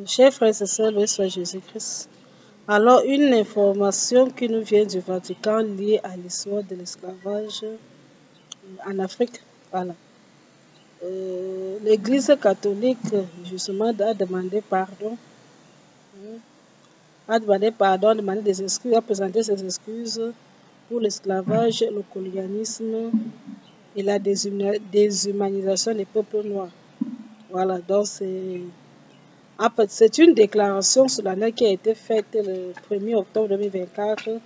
Chers frères et sœurs, loué soit Jésus-Christ. Alors, une information qui nous vient du Vatican liée à l'histoire de l'esclavage en Afrique. Voilà. L'Église catholique, justement, a demandé pardon. A demandé des excuses, a présenté ses excuses pour l'esclavage, le colonialisme et la déshumanisation des peuples noirs. Voilà, donc c'est une déclaration solennelle qui a été faite le 1er octobre 2024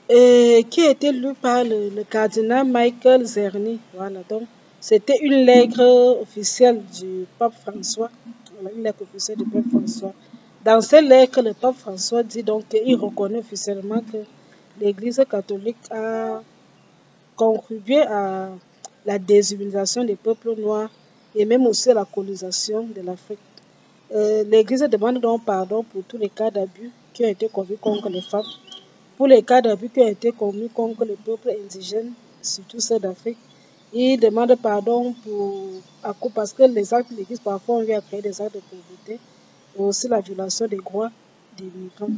et qui a été lue par le cardinal Michael Zerny. Voilà, donc c'était une lettre officielle du pape François. Voilà, une lettre officielle du pape François. Dans cette lettre, le pape François dit donc qu'il reconnaît officiellement que l'Église catholique a contribué à la déshumanisation des peuples noirs et même aussi à la colonisation de l'Afrique. L'Église demande donc pardon pour tous les cas d'abus qui ont été commis contre les femmes, pour les cas d'abus qui ont été commis contre les peuples indigènes, surtout ceux d'Afrique. Il demande pardon parce que les actes de l'Église parfois ont eu à créer des actes de pauvreté et aussi la violation des droits des migrants.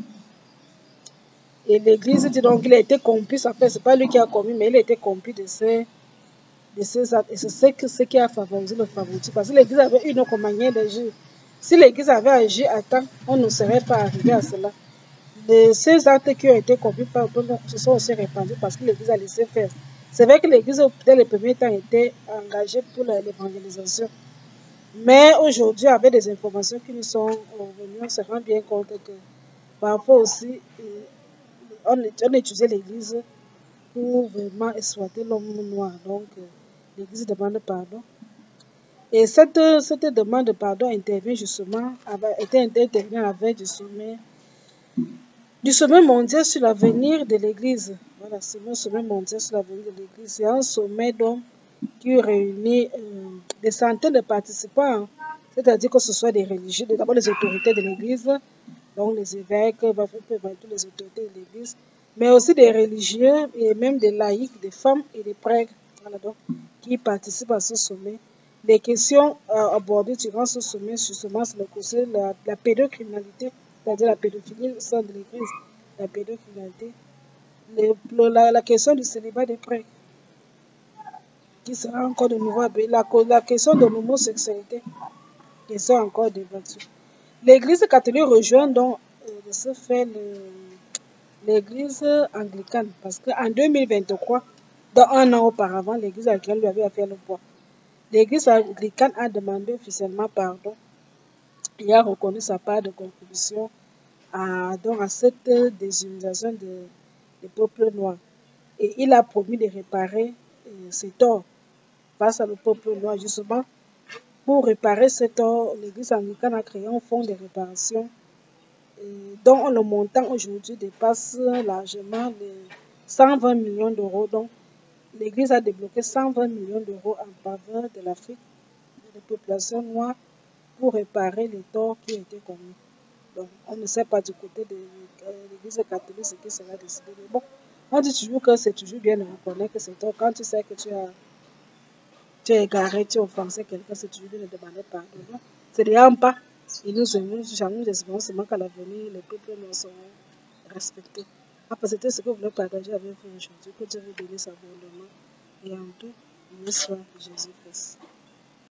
Et l'Église dit donc qu'il a été complice, en fait, ce n'est pas lui qui a commis, mais il a été complice de ces actes. Et c'est ce qui a favorisé le favoritisme, parce que l'Église avait une autre manière d'agir. Si l'Église avait agi à temps, on ne serait pas arrivé à cela. Ces actes qui ont été commis par eux se sont aussi répandus parce que l'Église a laissé faire. C'est vrai que l'Église, dès le premier temps, était engagée pour l'évangélisation. Mais aujourd'hui, avec des informations qui nous sont venues, on se rend bien compte que parfois aussi, on utilisait l'Église pour vraiment exploiter l'homme noir. Donc, l'Église demande pardon. Et cette demande de pardon intervient justement, était intervenue à la veille du sommet mondial sur l'avenir de l'Église. Voilà, c'est le sommet mondial sur l'avenir de l'Église. C'est un sommet donc qui réunit des centaines de participants, c'est-à-dire que ce soit des religieux, d'abord les autorités de l'Église, donc les évêques, toutes les autorités de l'Église, mais aussi des religieux et même des laïcs, des femmes et des prêtres, voilà, donc, qui participent à ce sommet. Les questions abordées durant ce sommet, justement, c'est la pédocriminalité, c'est-à-dire la pédophilie au sein de l'Église, la pédocriminalité, la question du célibat des prêtres, qui sera encore de nouveau abordée, la question de l'homosexualité, qui sera encore débattue. L'Église catholique rejoint donc de ce fait l'Église anglicane, parce qu'en 2023, dans un an auparavant, l'Église anglicane lui avait fait le poids. L'Église anglicane a demandé officiellement pardon et a reconnu sa part de contribution à cette déshumanisation des peuples noirs. Et il a promis de réparer ses torts face à le peuple noir. Justement, pour réparer ces torts, l'Église anglicane a créé un fonds de réparation dont le montant aujourd'hui dépasse largement les 120 millions d'euros. Donc, l'Église a débloqué 120 millions d'euros en faveur de l'Afrique, des populations noires, pour réparer les torts qui ont été commis. Donc, on ne sait pas du côté de l'Église catholique ce qui sera décidé. Mais bon, on dit toujours que c'est toujours bien de reconnaître que c'est tort. Quand tu sais que tu es égaré, tu as offensé quelqu'un, c'est toujours bien de demander pardon. C'est déjà un pas. Et nous espérons seulement qu'à l'avenir, les peuples noirs seront respectés. Après, c'était ce que je voulais partager avec vous aujourd'hui. Que Dieu vous bénisse abondamment. Et en tout, loué soit Jésus-Christ.